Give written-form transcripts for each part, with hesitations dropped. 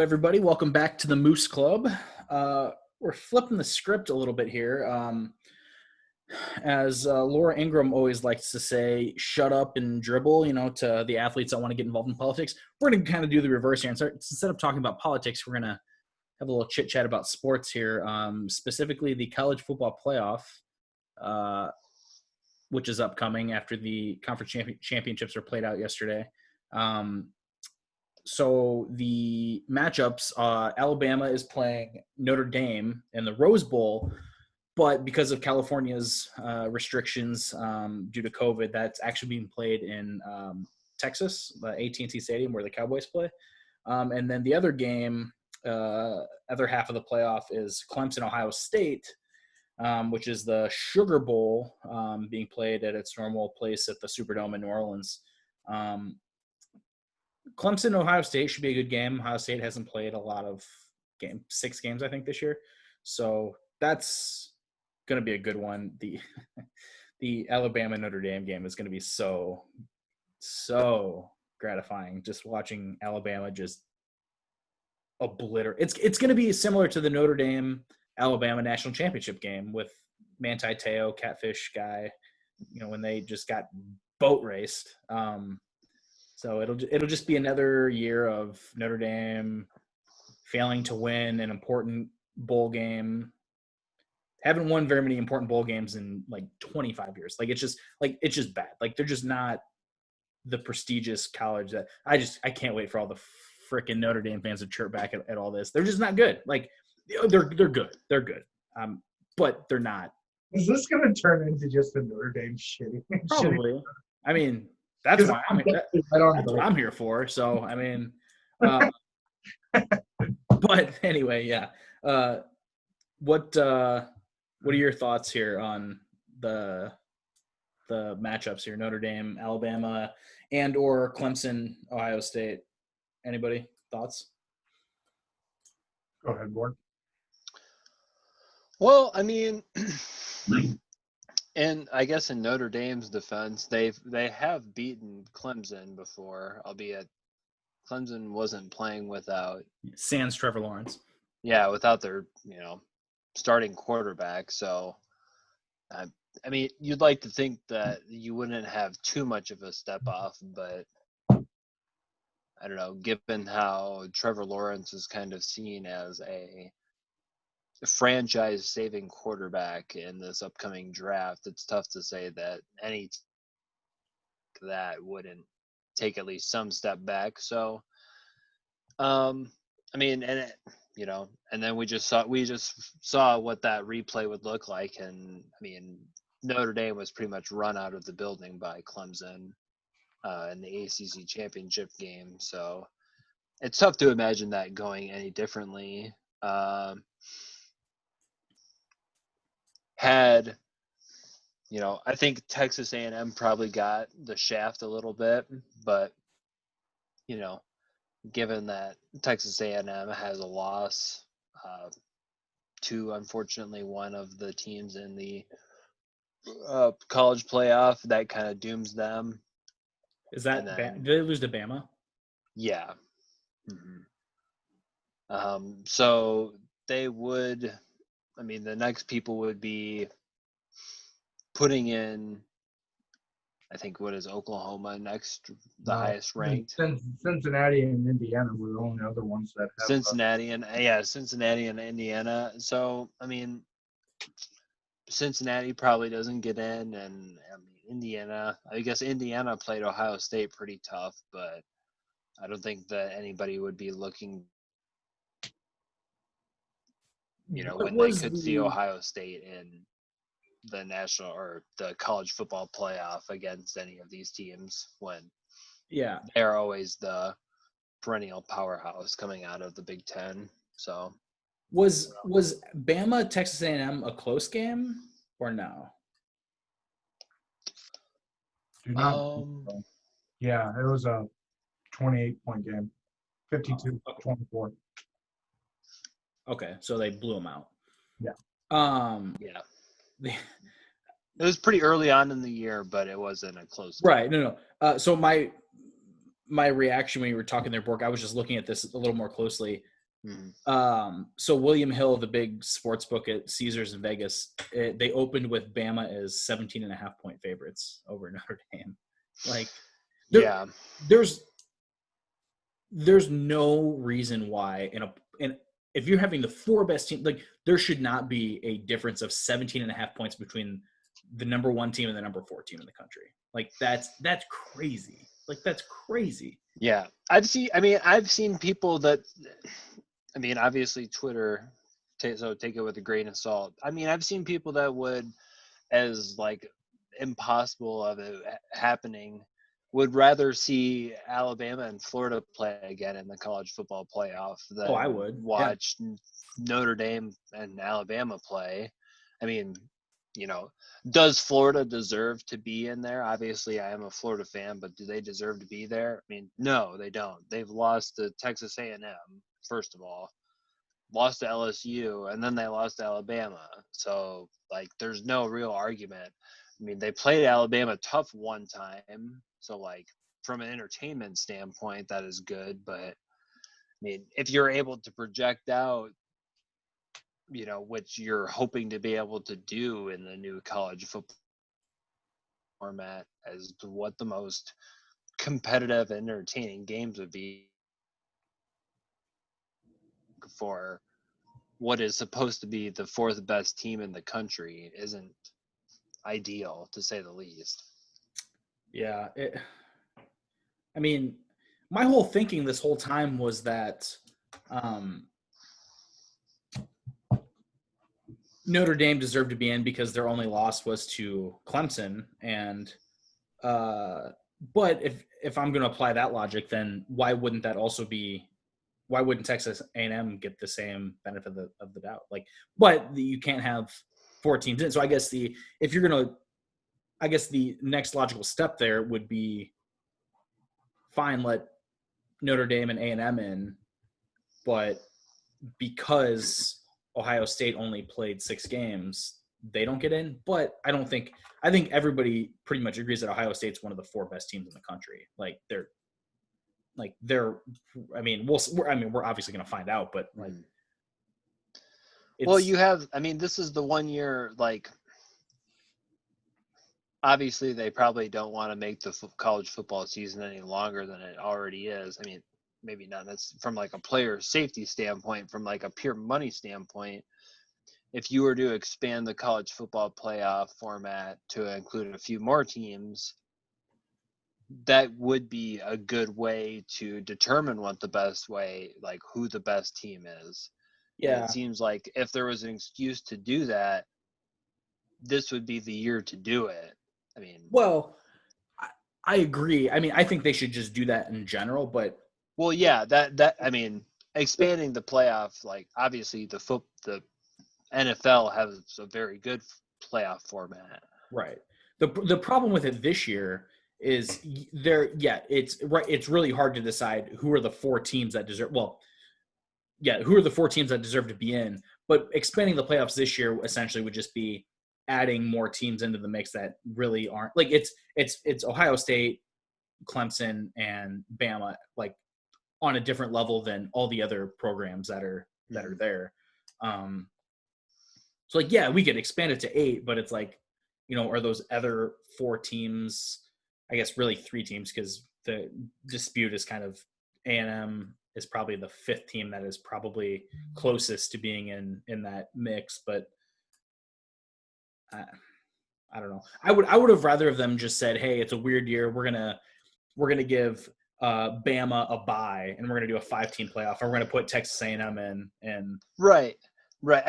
everybody. Welcome back to the Moose Club. We're flipping the script a little bit here. As Laura Ingram always likes to say, shut up and dribble, to the athletes that want to get involved in politics. We're going to kind of do the reverse here. And instead of talking about politics, we're going to have a little chit-chat about sports here, specifically the college football playoff, which is upcoming after the conference championships were played out yesterday. So the matchups, Alabama is playing Notre Dame in the Rose Bowl, but because of California's restrictions due to COVID, that's actually being played in Texas, the AT&T Stadium where the Cowboys play. And then the other game, other half of the playoff is Clemson, Ohio State, which is the Sugar Bowl being played at its normal place at the Superdome in New Orleans. Clemson, Ohio State should be a good game. Ohio State hasn't played a lot of 6 games, I think, this year. So that's going to be a good one. The Alabama Notre Dame game is going to be so gratifying. Just watching Alabama just obliterate. It's going to be similar to the Notre Dame Alabama national championship game with Manti Te'o, catfish guy. When they just got boat raced. So it'll just be another year of Notre Dame failing to win an important bowl game. Haven't won very many important bowl games in like 25 years. It's just bad. They're just not the prestigious college that I can't wait for all the freaking Notre Dame fans to chirp back at all this. They're just not good. They're good. They're good. But they're not. Is this going to turn into just a Notre Dame shitty? Probably. I mean, that's what I'm here for. So, I mean, but anyway, yeah. What are your thoughts here on the matchups here? Notre Dame, Alabama, and or Clemson, Ohio State. Anybody thoughts? Go ahead, Ward. Well, I mean, and I guess in Notre Dame's defense, they have beaten Clemson before, albeit Clemson wasn't playing without sans Trevor Lawrence. Yeah, without their starting quarterback. So, I mean, you'd like to think that you wouldn't have too much of a step off, but I don't know. Given how Trevor Lawrence is kind of seen as a franchise-saving quarterback in this upcoming draft, it's tough to say that any that wouldn't take at least some step back. So, I mean, and then we just saw what that replay would look like, and I mean, Notre Dame was pretty much run out of the building by Clemson in the ACC championship game. So it's tough to imagine that going any differently. I think Texas A&M probably got the shaft a little bit, but given that Texas A&M has a loss to, unfortunately, one of the teams in the college playoff, that kind of dooms them. Is that did they lose to Bama? Yeah. Mm-hmm. So they would. I mean, the next people would be putting in, I think, what is Oklahoma next, highest ranked? Cincinnati and Indiana were the only other ones that have. Cincinnati and Indiana. So, I mean, Cincinnati probably doesn't get in, and I mean, Indiana. I guess Indiana played Ohio State pretty tough, but I don't think that anybody would be looking. When they could see Ohio State in the national or the college football playoff against any of these teams, when they're always the perennial powerhouse coming out of the Big Ten. So was Bama Texas A&M a close game or no? Yeah, it was a 28-point game, 52-24. Okay, so they blew them out. Yeah. It was pretty early on in the year, but it wasn't a close game. Right. No. So my reaction when you were talking there, Bork, I was just looking at this a little more closely. So William Hill, the big sports book at Caesars in Vegas, they opened with Bama as 17.5-point favorites over Notre Dame. Like, Yeah. there's no reason why in if you're having the 4 best teams, like there should not be a difference of 17.5 points between the number 1 team and the number 4 team in the country. Like that's crazy. Like that's crazy. Yeah. I've seen people that, obviously Twitter, so take it with a grain of salt. I've seen people that would, as like impossible of it happening, would rather see Alabama and Florida play again in the college football playoff than I would. watch Notre Dame and Alabama play. Does Florida deserve to be in there? Obviously, I am a Florida fan, but do they deserve to be there? No, they don't. They've lost to Texas A&M, first of all, lost to LSU, and then they lost to Alabama. So, there's no real argument. They played Alabama tough one time, so from an entertainment standpoint, that is good. But if you're able to project out, which you're hoping to be able to do in the new college football format, as to what the most competitive and entertaining games would be for what is supposed to be the 4th best team in the country, isn't ideal, to say the least. Yeah. My whole thinking this whole time was that Notre Dame deserved to be in because their only loss was to Clemson, and but if I'm going to apply that logic, then why wouldn't Texas A&M get the same benefit of the doubt? But you can't have 4 teams in. So I guess the next logical step there would be fine, let Notre Dame and A&M in, but because Ohio State only played 6 games, they don't get in. But I think everybody pretty much agrees that Ohio State's one of the 4 best teams in the country. We're obviously going to find out, but this is the one year, obviously they probably don't want to make the college football season any longer than it already is. Maybe not. That's from a player safety standpoint. From a pure money standpoint, if you were to expand the college football playoff format to include a few more teams, that would be a good way to determine who the best team is. Yeah. And it seems like if there was an excuse to do that, this would be the year to do it. Well, I agree. I think they should just do that in general, but well, yeah, expanding the playoff, obviously the NFL has a very good playoff format. Right. The problem with it this year is it's really hard to decide who are the 4 teams that deserve who are the 4 teams that deserve to be in, but expanding the playoffs this year essentially would just be adding more teams into the mix that really aren't it's Ohio State, Clemson, and Bama on a different level than all the other programs that are there. So we could expand it to 8, but it's are those other 4 teams, I guess really 3 teams, because the dispute is kind of A&M is probably the 5th team that is probably closest to being in that mix, but I don't know. I would have rather of them just said, hey, it's a weird year. We're gonna give Bama a bye, and we're gonna do a 5-team playoff, and we're gonna put Texas A&M in. And right. You're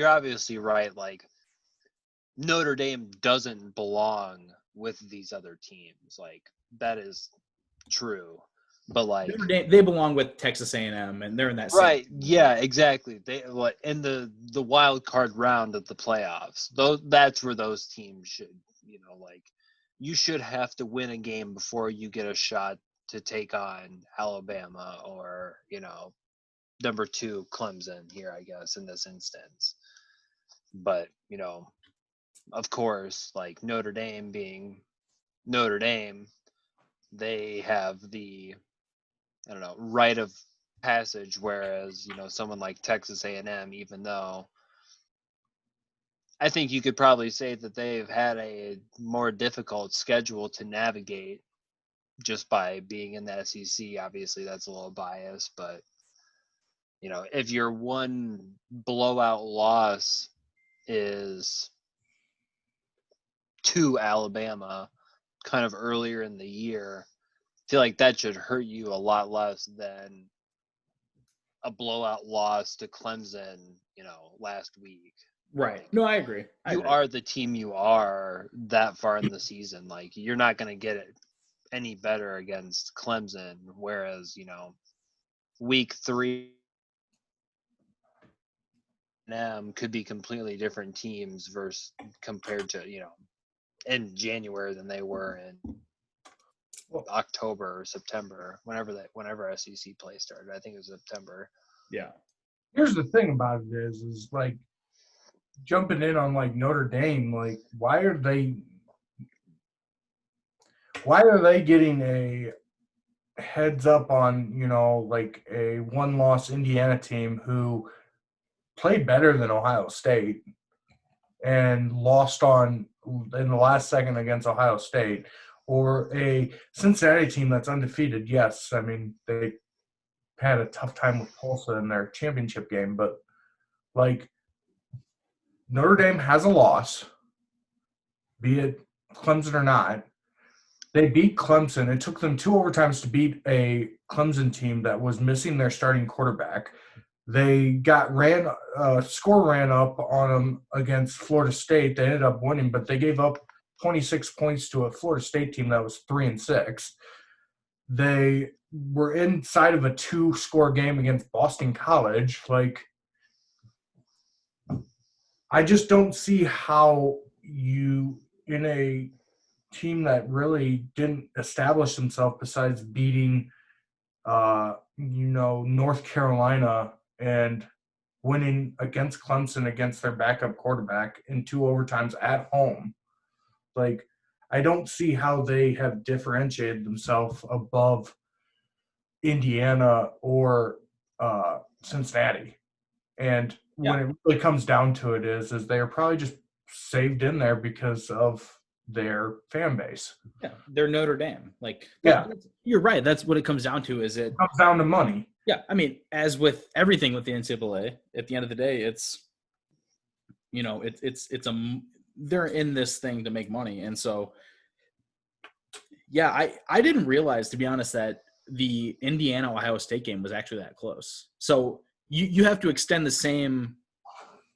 obviously right. Notre Dame doesn't belong with these other teams. That is true. But Notre Dame, they belong with Texas A&M, and they're in that right. Yeah, exactly. They in the wild card round of the playoffs. That's where those teams should, you should have to win a game before you get a shot to take on Alabama or, number 2 Clemson here, I guess, in this instance. But, of course, Notre Dame being Notre Dame, they have the right of passage, whereas someone like Texas A&M, even though I think you could probably say that they've had a more difficult schedule to navigate just by being in the SEC. Obviously, that's a little biased, but if your one blowout loss is to Alabama kind of earlier in the year, I feel like that should hurt you a lot less than a blowout loss to Clemson, last week. Right. Like, No, I agree. you are the team you are that far in the season. Like, you're not going to get it any better against Clemson, whereas, week 3 could be completely different teams versus compared to, in January than they were in October or September, whenever SEC play started. I think it was September. Yeah. Here's the thing about it is like jumping in on like Notre Dame, like why are they getting a heads up on, like a one-loss Indiana team who played better than Ohio State and lost in the last second against Ohio State, or a Cincinnati team that's undefeated? Yes, I mean, they had a tough time with Tulsa in their championship game, but like Notre Dame has a loss, be it Clemson or not. They beat Clemson. It took them 2 overtimes to beat a Clemson team that was missing their starting quarterback. They got score ran up on them against Florida State. They ended up winning, but they gave up 26 points to a Florida State team that was 3-6. They were inside of a 2-score game against Boston College. Like, I just don't see how you, in a team that really didn't establish themselves besides beating, North Carolina and winning against Clemson against their backup quarterback in 2 overtimes at home. Like, I don't see how they have differentiated themselves above Indiana or Cincinnati. And when it really comes down to it is they're probably just saved in there because of their fan base. Yeah, they're Notre Dame. Like, Yeah. you're right. That's what it comes down to. Is it comes down to money? Yeah, I mean, as with everything with the NCAA, at the end of the day, it's they're in this thing to make money, and so yeah, I didn't realize, to be honest, that the Indiana Ohio State game was actually that close. So you have to extend the same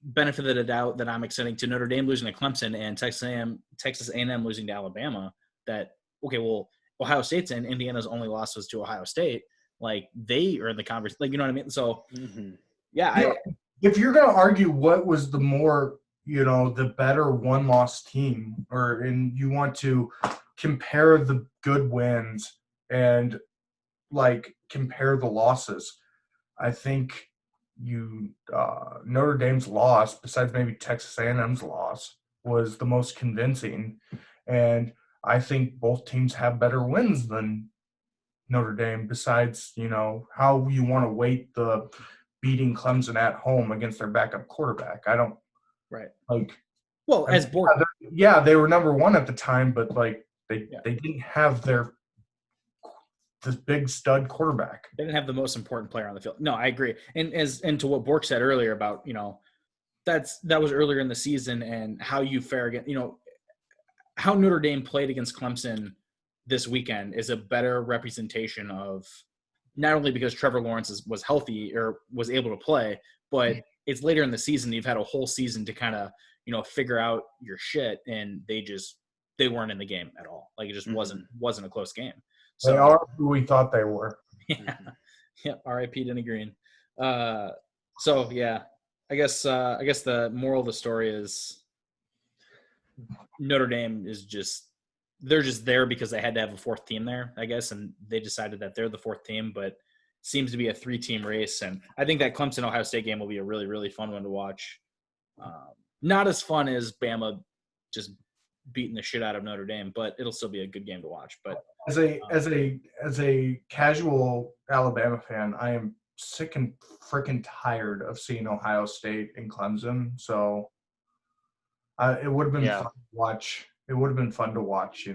benefit of the doubt that I'm extending to Notre Dame losing to Clemson and Texas A&M losing to Alabama. That, okay, well, Ohio State's in, Indiana's only loss was to Ohio State. Like, they are in the conversation. Like, you know what I mean? So, if you're going to argue what was the more, the better one-loss team, and you want to compare the good wins and, like, compare the losses, I think Notre Dame's loss, besides maybe Texas A&M's loss, was the most convincing. And I think both teams have better wins than Notre Dame, besides, how you want to weight the beating Clemson at home against their backup quarterback. I don't like. Well, as Bork, they were number 1 at the time, but like they didn't have this big stud quarterback. They didn't have the most important player on the field. No, I agree. And to what Bork said earlier about, that was earlier in the season, and how you fare against, how Notre Dame played against Clemson this weekend is a better representation of, not only because Trevor Lawrence was healthy or was able to play, but it's later in the season. You've had a whole season to kind of, figure out your shit, and they weren't in the game at all. Like, it just wasn't a close game. So, they are who we thought they were. Yeah. R.I.P. Denny Green. So yeah, I guess the moral of the story is Notre Dame they're just there because they had to have a 4th team there, I guess, and they decided that they're the 4th team, but seems to be a 3-team race. And I think that Clemson Ohio State game will be a really, really fun one to watch. Not as fun as Bama just beating the shit out of Notre Dame, but it'll still be a good game to watch. But as a casual Alabama fan, I am sick and freaking tired of seeing Ohio State and Clemson. So it would have been Yeah. fun to watch. It would have been fun to watch,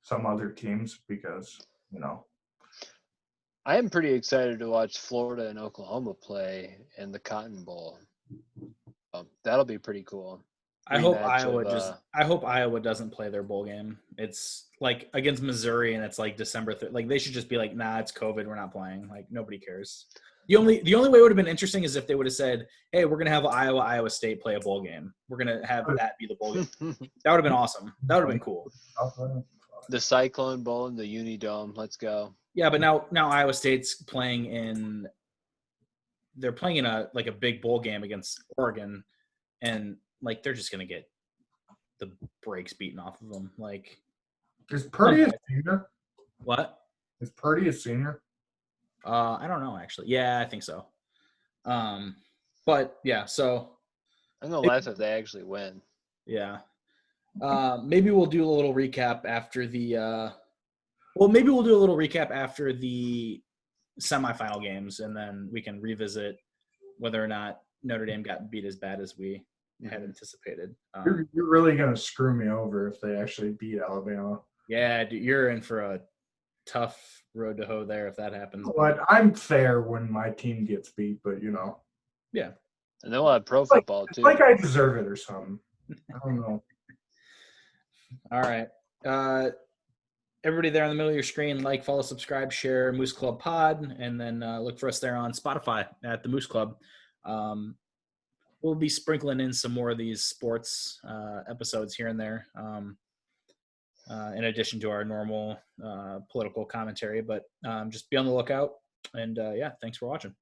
some other teams because, I am pretty excited to watch Florida and Oklahoma play in the Cotton Bowl. That'll be pretty cool. I hope Rematch of, I hope Iowa doesn't play their bowl game. It's like against Missouri, and it's like December 3rd. Like they should just be like, nah, it's COVID, we're not playing. Like nobody cares. The only way it would have been interesting is if they would have said, hey, we're gonna have Iowa State play a bowl game. We're gonna have that be the bowl game. That would have been awesome. That would have been cool. the Cyclone Bowl in the Unidome. Let's go. Yeah, but now Iowa State's playing in. They're playing in a big bowl game against Oregon, and like they're just gonna get the brakes beaten off of them. Like, is Purdy a senior? what? Is Purdy a senior? I don't know actually. Yeah, I think so. But yeah, so I'm gonna laugh if they actually win. yeah. Maybe we'll do a little recap after the maybe we'll do a little recap after the semifinal games, and then we can revisit whether or not Notre Dame got beat as bad as we had anticipated. You're really gonna screw me over if they actually beat Alabama. Yeah, dude, you're in for a tough road to hoe there if that happens. But I'm fair when my team gets beat, but Yeah. And then we'll have pro football it's too. like I deserve it or something. I don't know. All right. Everybody there in the middle of your screen, like, follow, subscribe, share Moose Club Pod, and then look for us there on Spotify at the Moose Club. We'll be sprinkling in some more of these sports episodes here and there, in addition to our normal political commentary. But just be on the lookout. And, yeah, thanks for watching.